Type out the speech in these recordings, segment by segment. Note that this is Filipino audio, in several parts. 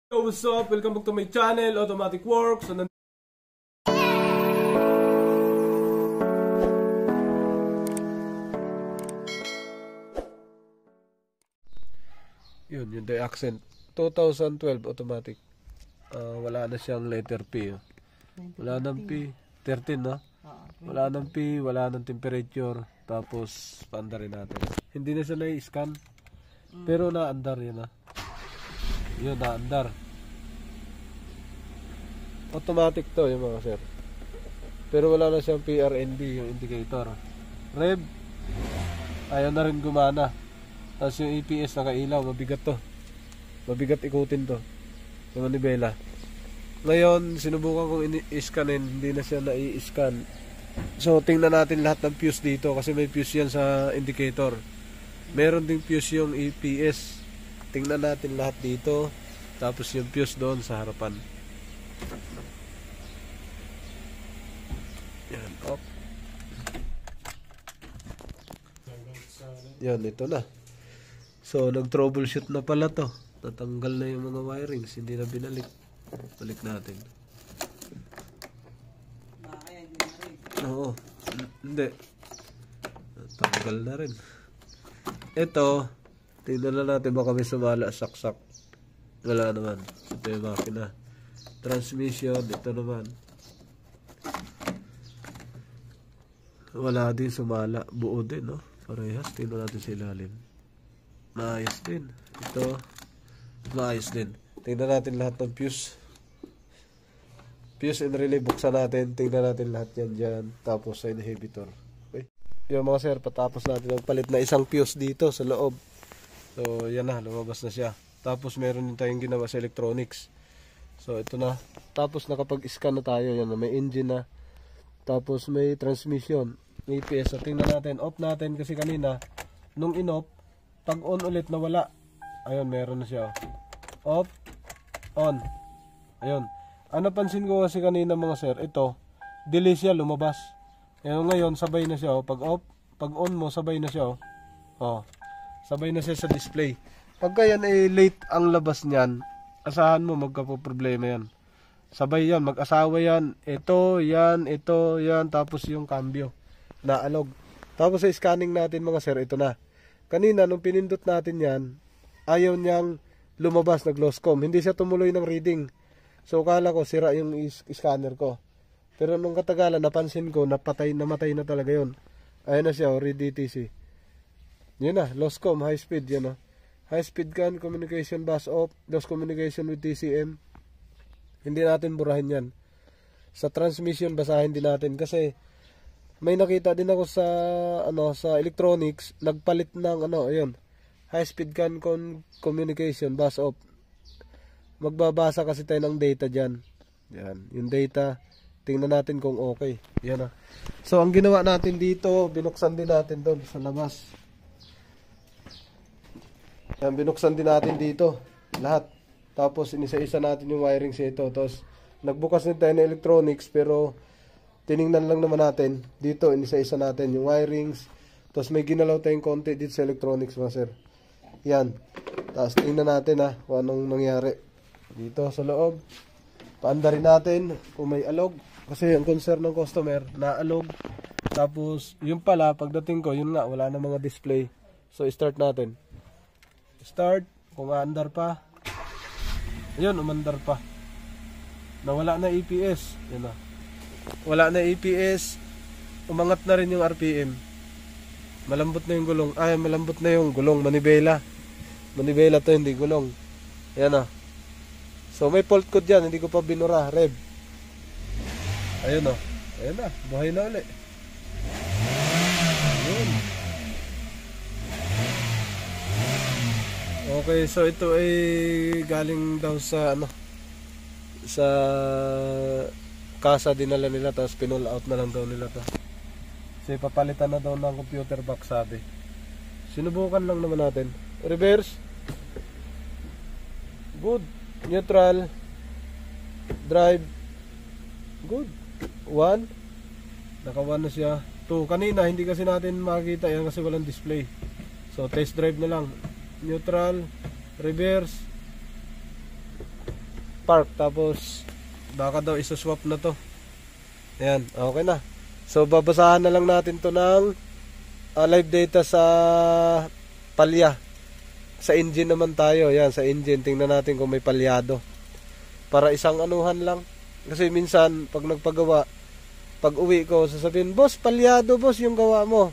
Yo, what's up? Welcome back to my channel, Automatic Works. So, yun, yung The Accent 2012 automatic. Wala na siyang letter P. Wala nang P. 13, no? Wala nang P, wala nang temperature. Tapos, paanda rin natin. Hindi na siya na-scan. Pero naandar yun, ha? Yun, naandar. Automatic to yung mga sir. Pero wala na siyang PRNB, yung indicator. Rev, ayaw na rin gumana. Tapos yung EPS nakailaw, mabigat to. Mabigat ikutin to. Yung manibela. Ngayon, sinubukan kong i-scanin, hindi na siya na-i-scan. So, tingnan natin lahat ng fuse dito kasi may fuse yan sa indicator. Meron ding fuse yung EPS. Tingnan natin lahat dito. Tapos yung fuse doon sa harapan. Yan, up. Yan, ito na. So, nag-troubleshoot na pala to. Natanggal na yung mga wirings. Hindi na binalik. Balik natin. Oo. Hindi. Natanggal na rin. Ito, tingnan na natin baka may sumala, saksak. Wala naman. Ito yung makina. Transmission, ito naman. Wala din sumala. Buo din, no? Parehas. Tingnan natin sa ilalim. Maayos din. Ito, maayos din. Tingnan natin lahat ng fuse. Fuse and relay, buksan natin. Tingnan natin lahat yan dyan. Tapos sa inhibitor. Yung mga sir, patapos natin ang palit na isang fuse dito sa loob. So, yan na, lumabas na siya. Tapos meron din tayong ginawa sa electronics. So, ito na. Tapos nakapag-scan na tayo. Yan na, may engine na. Tapos may transmission, EPS. So, tingnan natin. Off natin kasi kanina, nung in-off, pag on ulit nawala. Ayun, meron na siya. Off, on. Ayun. Ano pansin ko kasi kanina mga sir, ito, delay siya, lumabas. Ngayon, sabay na siya. Pag off, pag on mo, sabay na siya. Sabay na siya sa display. Pagka yan ay late ang labas niyan, asahan mo magkapoproblema yan. Sabay yan, mag-asawa yan. Ito, yan. Tapos yung cambio, naalog. Tapos sa scanning natin mga sir, ito na. Kanina, nung pinindot natin yan, ayaw niyang lumabas, nag-loscom. Hindi siya tumuloy ng reading. So, kala ko, sira yung scanner ko. Pero nung katagalan, napansin ko, namatay na talaga yun. Ayan na siya, read DTC. Yun na, loscom, high speed, yan o. High speed CAN, communication bus off, lost communication with TCM. Hindi natin burahin yan. Sa transmission, basahin din natin. Kasi, may nakita din ako sa, sa electronics, nagpalit ng, ayun, high speed CAN communication bus off. Magbabasa kasi tayo ng data dyan. Yan, yung data. Tingnan natin kung okay. Yan na. So, ang ginawa natin dito, binuksan din natin doon sa labas. Yan, binuksan din natin dito. Lahat. Tapos, inisa-isa natin yung wiring sa ito. Tapos, nagbukas din tayo ng electronics, pero tiningnan lang naman natin. Dito, inisa-isa natin yung wirings. Tapos, may ginalaw tayong konti dito sa electronics, mga sir. Yan. Tapos, tingnan natin kung anong nangyari. Dito, sa loob. Paanda rin natin kung may alog. Kasi ang concern ng customer, naalog. Tapos, yung pala, pagdating ko, yun nga, wala na mga display. So, start natin. Start, kung aandar pa. Ayun, umandar pa. Nawala na EPS. Yun na. Wala na EPS. Umangat na rin yung RPM. Malambot na yung gulong. Malambot na yung gulong. Manibela. Manibela to, hindi gulong. Yan na. So, may fault code yan. Hindi ko pa binura. Rev. Ayun o. Ayun na. Buhay na ulit. Ayun. Okay. So, ito ay galing daw sa sa kasa dinala nila. Tapos pinull out na lang daw nila to. Kasi papalitan na daw ng computer box sabi. Sinubukan lang naman natin. Reverse. Good. Neutral. Drive. Good. 1. Naka 1 na siya. 2. Kanina hindi kasi natin makikita yan kasi walang display. So test drive na lang. Neutral. Reverse. spark. Tapos baka daw isa-swap na to. Ayan, okay na. So babasahan na lang natin to ng live data sa palya. Sa engine naman tayo. Ayan, sa engine tingnan natin kung may palyado. Para isang anuhan lang. Kasi minsan pag nagpagawa, pag uwi ko sasabihin, boss, palyado boss yung gawa mo.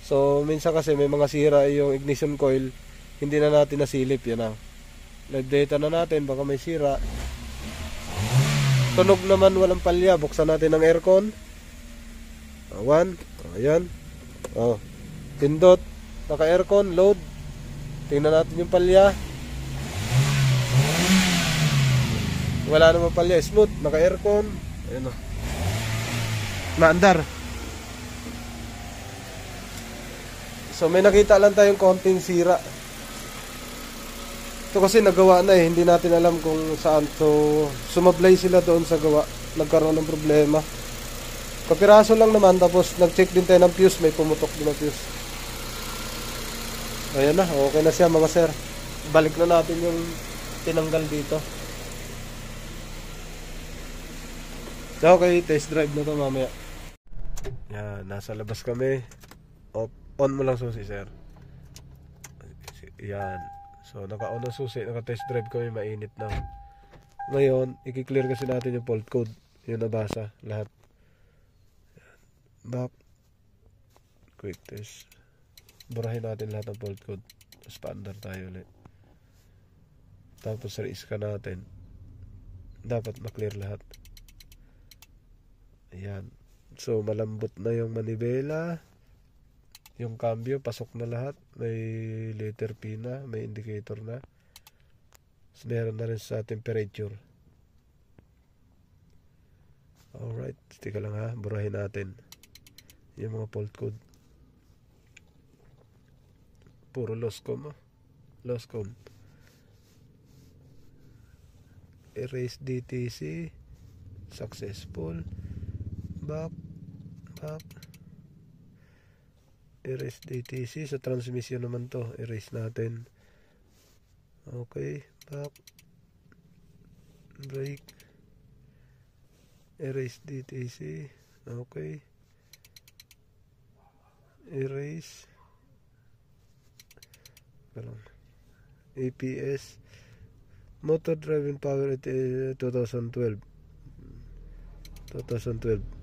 So minsan kasi may mga sira yung ignition coil, hindi na natin nasilip. Yan ang live data na natin, baka may sira. Tunog naman, walang palya. Buksan natin ang aircon. 1, ayan. Pindot, naka aircon, load. Tingnan natin yung palya. Wala naman palya, smooth, naka aircon. Ayan o, maandar. So may nakita lang tayong konting sira. Ito kasi nagawa na eh, hindi natin alam kung saan. So sumablay sila doon sa gawa, nagkaroon ng problema. Kapiraso lang naman. Tapos nag-check din tayo ng fuse, may pumutok din ng fuse. Ayan na, okay na siya mga sir. Balik na natin yung tinanggal dito. Okay, test drive na to mamaya. Yan, nasa labas kami. On mo lang susi sir. Yan. So naka-on ang susi, naka-test drive kami, mainit na. Ngayon, i-clear kasi natin yung fault code. Yung nabasa, lahat. Back. Quick test. Burahin natin lahat ng fault code. Tapos pa-under tayo ulit. Tapos re-scan natin. Dapat ma-clear lahat. Ayan. So malambot na yung manibela. Yung cambio, pasok na lahat. May letter P na, may indicator na. So, meron na rin sa temperature. Alright, tika lang ha, burahin natin yung mga fault code. Puro loscom. Loscom. Erase DTC. Successful. Back. Erase DTC. Sa transmission naman to, erase natin. Okay, back. Brake. Erase DTC. Okay. Erase. APS. Motor driving power at 2012.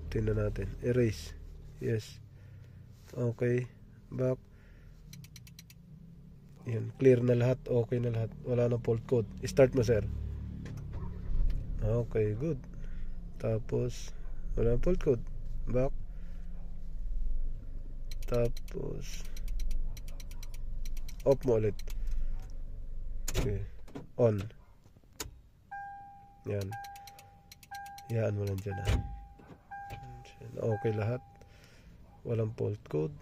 Tingnan natin. Erase. Yes. Okay. Back. Yan. Clear na lahat. Okay na lahat. Wala na fault code. Start mo sir. Okay. Good. Tapos wala na fault code. Back. Tapos off mo ulit. Okay. On. Yan. Yan mo lang dyan ha. Okay lahat. Walang fault code.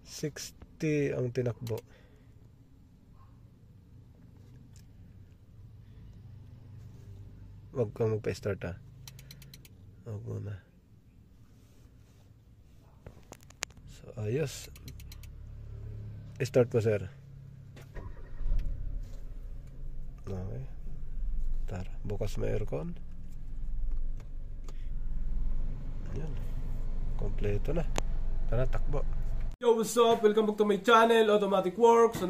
60 ang tinakbo. Wag kang magpa-start ha. Wag muna. So ayos. Start mo sir. Okay. Tara, bukas mo aircon. Yan. Kompleto na. Tara, takbo. Yo, what's up? Welcome back to my channel, Automatic Works.